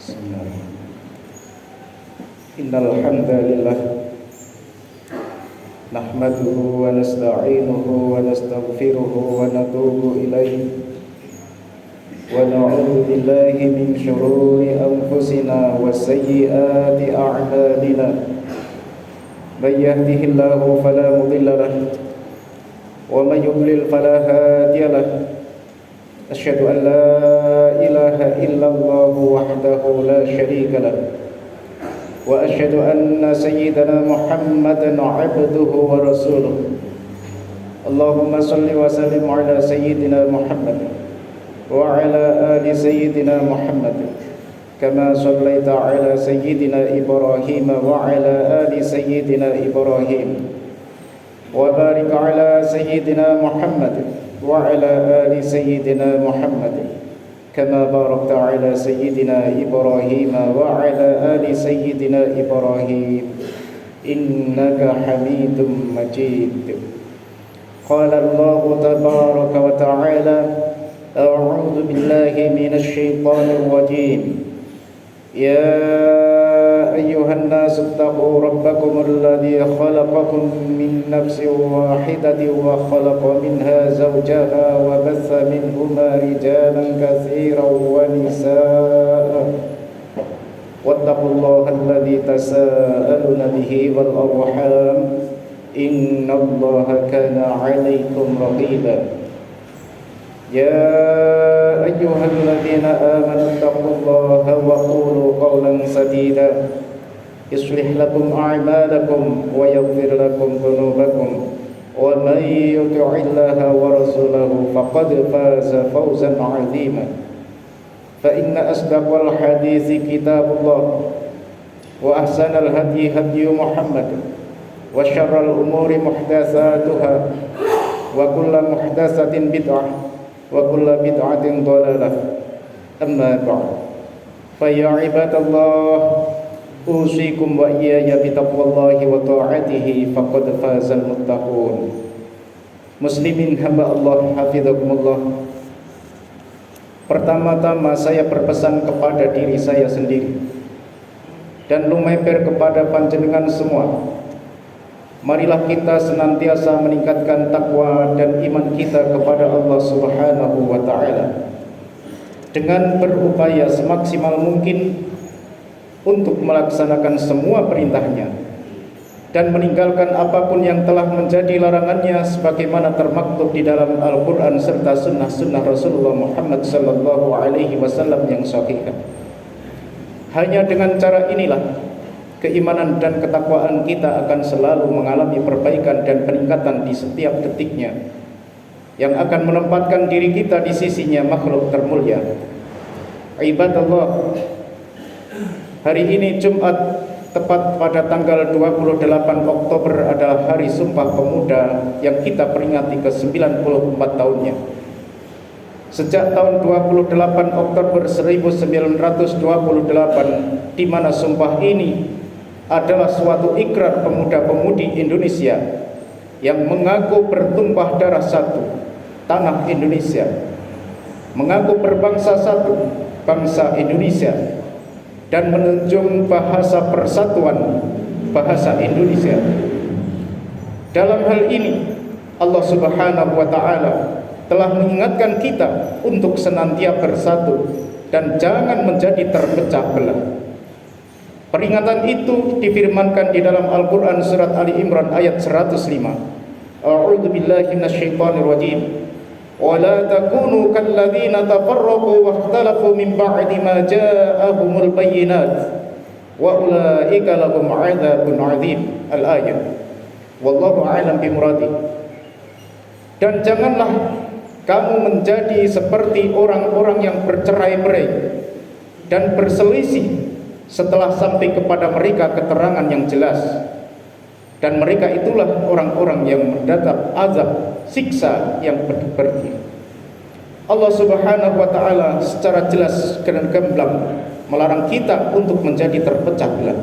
Bismillahirrahmanirrahim. Innal hamdalillah nahmaduhu wa nasta'inuhu wa nastaghfiruhu wa natubu ilayhi wa na'udzu billahi min shururi anfusina wa sayyiati a'malina. May yahdihillahu fala mudilla lahu wa may yudlil fala hadiya lahu. Asyhadu an la ilaha illallah wahdahu la syarika lahu wa asyhadu anna sayyidana Muhammadan 'abduhu wa rasuluh. Allahumma shalli wa sallim ala sayyidina Muhammad wa ala ali sayyidina Muhammad kama shallaita ala sayyidina Ibrahim wa ala ali sayyidina Ibrahim wa barik ala sayyidina Muhammad wa ala ali sayyidina Muhammad kama barakta ala sayyidina Ibrahim wa ala ali sayyidina Ibrahim innaka Hamidum Majid. Qala Allah tabaraka wa ta'ala a'udzu billahi minasy syaithanir rajim. Ya ayyuhan nasu ittaqu rabbakum alladzi khalaqakum min nafsin wahidatin wa khalaqa minha zawjaha wa batha minhuma rijalan katsiran wa nisaa. Wattaqullaha alladzi tasaaluna bihi wal arham innallaha kana 'alaikum raqiba. Ya ayyuhalladzina amanu taqullaha wa qulu qawlan sadida yuslih lakum a'malakum wa yaghfir lakum dhunubakum wa may yuti'illaha wa rasulahu faqad faza fawzan 'azima. Fa inna asdaqal hadithi kitabullah wa ahsanal hadyi hadyu Muhammad wa syarral umuri muhdatsatuha wa kullu muhdatsatin bid'ah wa kullu bid'atin dhalalah. Amma ba'd. Fa ya ibadallah usikum wa iyaya bi taqwallahi wa ta'atihi faqad fazal muttaqun. Muslimin hamba Allah hafizakumullah. Pertama-tama saya berpesan kepada diri saya sendiri dan lumeper kepada panjenengan semua. Marilah kita senantiasa meningkatkan takwa dan iman kita kepada Allah Subhanahu wa ta'ala dengan berupaya semaksimal mungkin untuk melaksanakan semua perintahnya dan meninggalkan apapun yang telah menjadi larangannya sebagaimana termaktub di dalam Al-Quran serta sunnah-sunnah Rasulullah Muhammad sallallahu alaihi wasallam yang sahih. Hanya dengan cara inilah keimanan dan ketakwaan kita akan selalu mengalami perbaikan dan peningkatan di setiap detiknya yang akan menempatkan diri kita di sisinya makhluk termulia. Ibadallah, hari ini Jumat tepat pada tanggal 28 Oktober adalah hari Sumpah Pemuda yang kita peringati ke 94 tahunnya. Sejak tahun 28 Oktober 1928 di mana sumpah ini adalah suatu ikrar pemuda-pemudi Indonesia yang mengaku bertumpah darah satu, tanah Indonesia, mengaku berbangsa satu, bangsa Indonesia, dan menunjung bahasa persatuan, bahasa Indonesia. Dalam hal ini Allah Subhanahu wa ta'ala telah mengingatkan kita untuk senantiasa bersatu dan jangan menjadi terpecah belah. Peringatan itu difirmankan di dalam Al-Quran surat Ali Imran ayat 105. A'udzu billahi minasyaitonir rajim. Wa la takunu kalladzina tafarraqu wa ikhtalafu min ba'di ma ja'ahumul bayyinat wa ulaika lahum 'adzabun 'adzim. Al-ayat. Wallahu a'lam bimuradi. Dan janganlah kamu menjadi seperti orang-orang yang bercerai-berai dan berselisih setelah sampai kepada mereka keterangan yang jelas, dan mereka itulah orang-orang yang mendapat azab siksa yang pedih. Allah Subhanahu wa ta'ala secara jelas dan gamblang melarang kita untuk menjadi terpecah belah.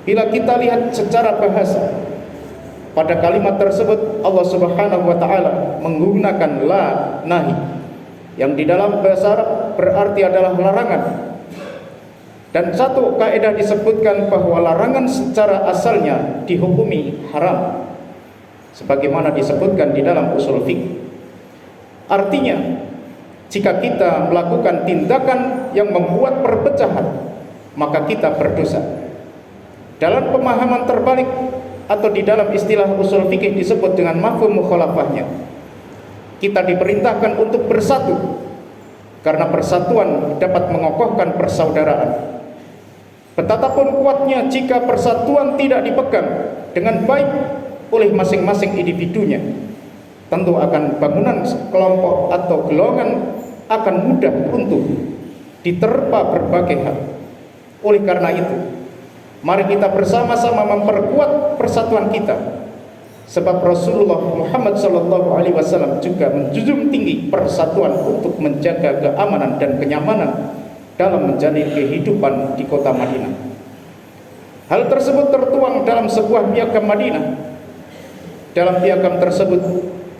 Bila kita lihat secara bahasa, pada kalimat tersebut Allah Subhanahu wa ta'ala menggunakan la nahi yang di dalam bahasa Arab berarti adalah larangan Dan satu kaidah disebutkan bahwa larangan secara asalnya dihukumi haram, sebagaimana disebutkan di dalam usul fiqh. Artinya, jika kita melakukan tindakan yang membuat perpecahan, maka kita berdosa. Dalam pemahaman terbalik atau di dalam istilah usul fikih disebut dengan mafhum mukhalafahnya, kita diperintahkan untuk bersatu, karena persatuan dapat mengokohkan persaudaraan. Betapapun kuatnya jika persatuan tidak dipegang dengan baik oleh masing-masing individunya, tentu akan bangunan kelompok atau golongan akan mudah runtuh, diterpa berbagai hal. Oleh karena itu, mari kita bersama-sama memperkuat persatuan kita, sebab Rasulullah Muhammad SAW juga menjunjung tinggi persatuan untuk menjaga keamanan dan kenyamanan dalam menjalani kehidupan di kota Madinah. Hal tersebut tertuang dalam sebuah piagam Madinah. Dalam piagam tersebut,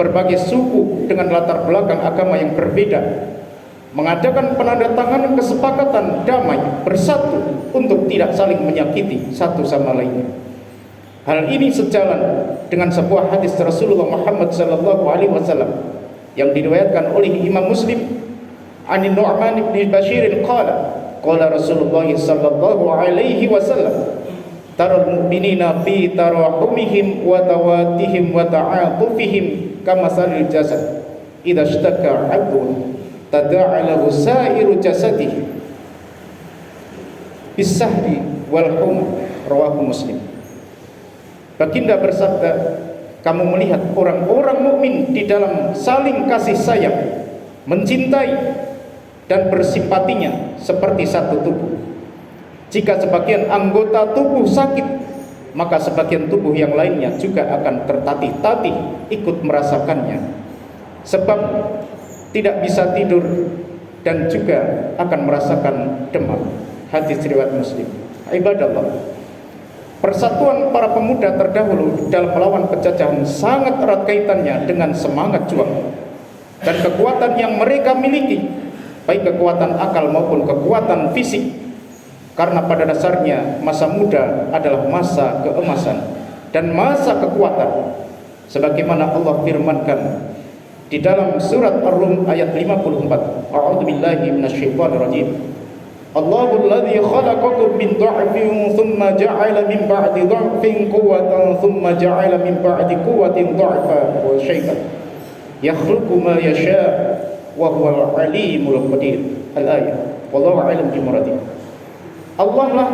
berbagai suku dengan latar belakang agama yang berbeda mengadakan penandatanganan kesepakatan damai bersatu untuk tidak saling menyakiti satu sama lainnya. Hal ini sejalan dengan sebuah hadis Rasulullah Muhammad SAW yang diriwayatkan oleh Imam Muslim. An Nu'man bin Bashir qala Rasulullah sallallahu alaihi wasallam, taral mu'minina fi tarahumihim wa tawatihim wa ta'atufihim kamasalil jasad idza ishtaka 'abdun tada'a lahu sa'iru jasadihi bisahri wal hum, rawahu Muslim. Baginda bersabda, kamu melihat orang-orang mukmin di dalam saling kasih sayang, mencintai dan bersimpatinya seperti satu tubuh. Jika sebagian anggota tubuh sakit, maka sebagian tubuh yang lainnya juga akan tertatih-tatih ikut merasakannya, sebab tidak bisa tidur dan juga akan merasakan demam. Hadis riwayat Muslim. Ibadallah, persatuan para pemuda terdahulu dalam melawan penjajahan sangat erat kaitannya dengan semangat juang dan kekuatan yang mereka miliki, baik kekuatan akal maupun kekuatan fisik. Karena pada dasarnya masa muda adalah masa keemasan dan masa kekuatan, sebagaimana Allah firmankan di dalam surat Ar-Rum ayat 54. A'udzubillahi minasyaitonir rajim. Allahul ladzi khalaqakum min dha'fin thumma ja'ala min ba'di dha'fin quwwatan thumma ja'ala min ba'di quwwatin dha'fan wa syai'an yakhluqu ma yasha' wa huwal alimul qadir. Al-ayat. Wallahu a'lam bimuradi. Allah lah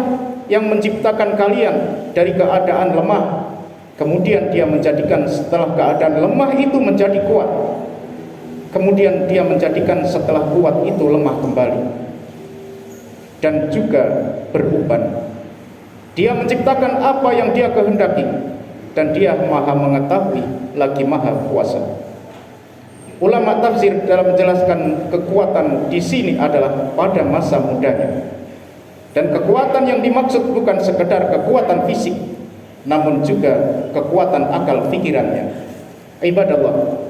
yang menciptakan kalian dari keadaan lemah, kemudian Dia menjadikan setelah keadaan lemah itu menjadi kuat, kemudian Dia menjadikan setelah kuat itu lemah kembali, dan juga beruban. Dia menciptakan apa yang Dia kehendaki, dan Dia maha mengetahui lagi maha kuasa. Ulama tafsir dalam menjelaskan kekuatan di sini adalah pada masa mudanya. Dan kekuatan yang dimaksud bukan sekedar kekuatan fisik, namun juga kekuatan akal pikirannya. Ibadallah,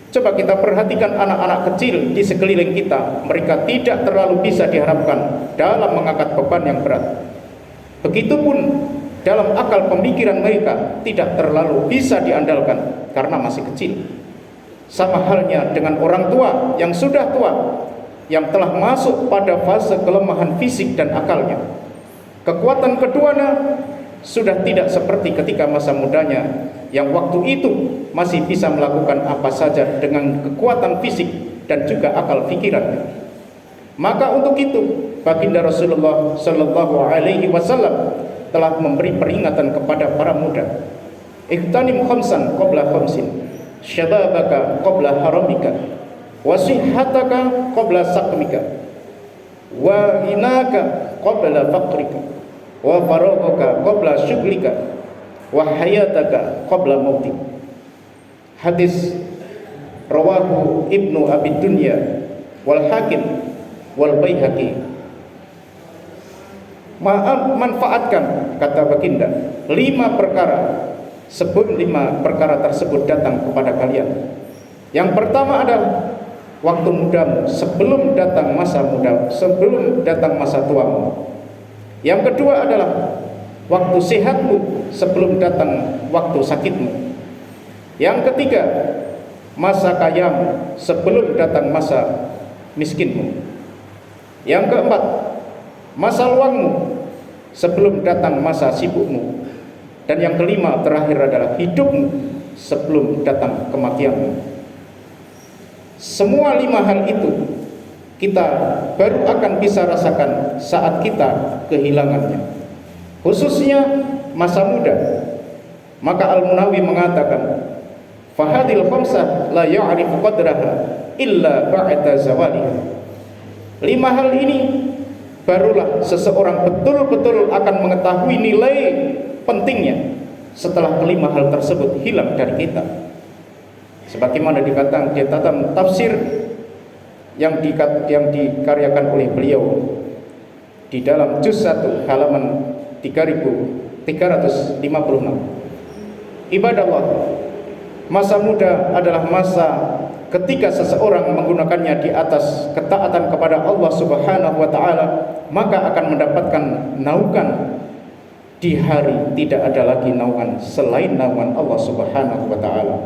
coba kita perhatikan anak-anak kecil di sekeliling kita. Mereka tidak terlalu bisa diharapkan dalam mengangkat beban yang berat. Begitupun dalam akal pemikiran mereka tidak terlalu bisa diandalkan karena masih kecil. Sama halnya dengan orang tua yang sudah tua, yang telah masuk pada fase kelemahan fisik dan akalnya. Kekuatan keduanya sudah tidak seperti ketika masa mudanya, yang waktu itu masih bisa melakukan apa saja dengan kekuatan fisik dan juga akal pikirannya. Maka untuk itu baginda Rasulullah sallallahu alaihi wasallam telah memberi peringatan kepada para muda. Ightanim khamsan qabla khamsin, syababaka qabla haramika, wasihhataka qabla saqmika, wa ghinaka qabla faqrika, wa faraghaka qabla syughlika, wa hayataka qabla mautik. Hadis rawahu Ibnu Abi Dunya wal Hakim wal Baihaqi. Manfaatkan, kata baginda, 5 perkara sebelum 5 perkara tersebut datang kepada kalian. Yang pertama adalah waktu mudamu sebelum datang masa muda, sebelum datang masa tuamu. Yang kedua adalah waktu sehatmu sebelum datang waktu sakitmu. Yang ketiga, masa kayamu sebelum datang masa miskinmu. Yang keempat, masa luangmu sebelum datang masa sibukmu. Dan yang kelima terakhir adalah hidupmu sebelum datang kematianmu. Semua 5 hal itu kita baru akan bisa rasakan saat kita kehilangannya, khususnya masa muda. Maka Al-Munawi mengatakan, fahadil khamsah la ya'rifu qadraha illa ba'da zawaliha. 5 hal ini barulah seseorang betul-betul akan mengetahui nilai pentingnya setelah kelima hal tersebut hilang dari kita. Sebagaimana dikatakan di dalam tafsir yang dikaryakan oleh beliau di dalam juz 1 halaman 3356. Ibadallah, masa muda adalah masa ketika seseorang menggunakannya di atas ketaatan kepada Allah Subhanahu wa taala, maka akan mendapatkan naungan di hari tidak ada lagi naungan selain naungan Allah Subhanahu wa taala.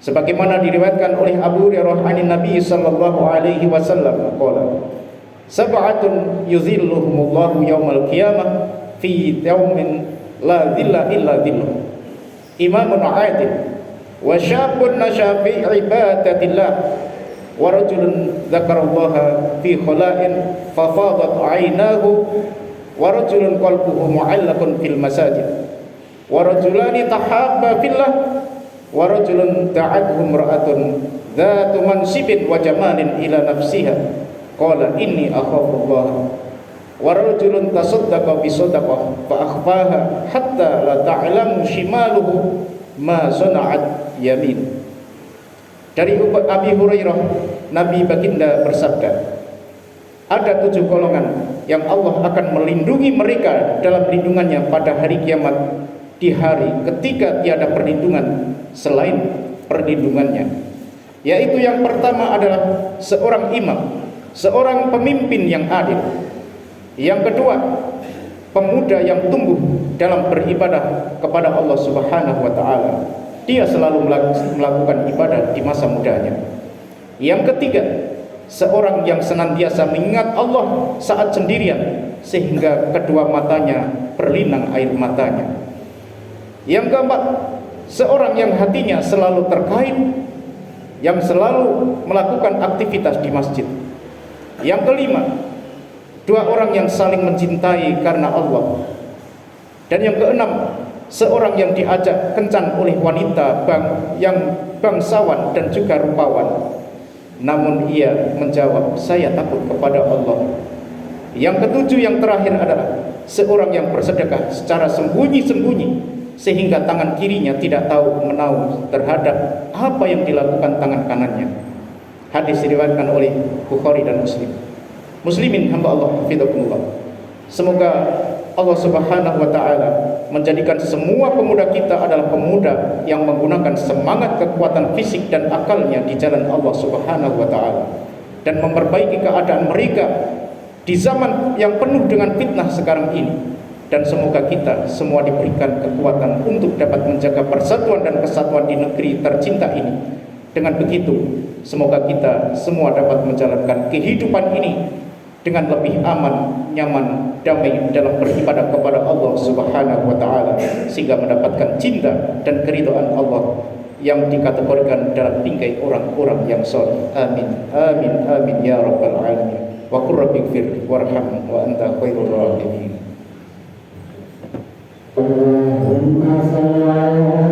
Sebagaimana diriwayatkan oleh Abu Hurairah an Nabi sallallahu alaihi wasallam qala, sab'atun yuzilluhumullahu yaumal qiyamah fi yaumin la dhilla illa dhilluh, imamun 'adil wa syabun nasha fi ibadatillah wa rajulun dzakarallaha fi khala'in fa fadat 'ainahu wa rajulun qalbuhu mu'allaqun fil masajid wa rajulani tahabba fillah wa rajulun da'athu imra'atun dzatu mansibin wa jamalin ila nafsiha qala inni akhafullah wa rajulun tasaddaqa bi sadaqah fa akhfaha hatta la ta'lamu shimaluhu ma sana'at yamin. Dari Abi Hurairah, Nabi baginda bersabda, ada 7 golongan yang Allah akan melindungi mereka dalam lindungannya pada hari kiamat, di hari ketika tiada perlindungan selain perlindungannya. Yaitu yang pertama adalah seorang imam, seorang pemimpin yang adil. Yang kedua, pemuda yang tumbuh dalam beribadah kepada Allah Subhanahu wa taala. Dia selalu melakukan ibadah di masa mudanya. Yang ketiga, seorang yang senantiasa mengingat Allah saat sendirian sehingga kedua matanya berlinang air matanya. Yang keempat, seorang yang hatinya selalu terkait, yang selalu melakukan aktivitas di masjid. Yang kelima, 2 orang yang saling mencintai karena Allah. Dan yang keenam, seorang yang diajak kencan oleh wanita yang bangsawan dan juga rupawan, namun ia menjawab, saya takut kepada Allah. Yang ketujuh, yang terakhir adalah seorang yang bersedekah secara sembunyi-sembunyi sehingga tangan kirinya tidak tahu menahu terhadap apa yang dilakukan tangan kanannya. Hadis diriwayatkan oleh Bukhari dan Muslim. Muslimin hamba Allah, hafizakumullah. Semoga Allah Subhanahu wa taala menjadikan semua pemuda kita adalah pemuda yang menggunakan semangat, kekuatan fisik dan akalnya di jalan Allah Subhanahu wa taala, dan memperbaiki keadaan mereka di zaman yang penuh dengan fitnah sekarang ini. Dan semoga kita semua diberikan kekuatan untuk dapat menjaga persatuan dan kesatuan di negeri tercinta ini. Dengan begitu, semoga kita semua dapat menjalankan kehidupan ini dengan lebih aman, nyaman, damai dalam beribadah kepada Allah Subhanahu wa taala, sehingga mendapatkan cinta dan keridhaan Allah yang dikategorikan dalam bingkai orang-orang yang saleh. Amin. Amin. Amin ya rabbal alamin. Wa qur rabbighfir warham wa anta khairur rahimin. Allahumma shalli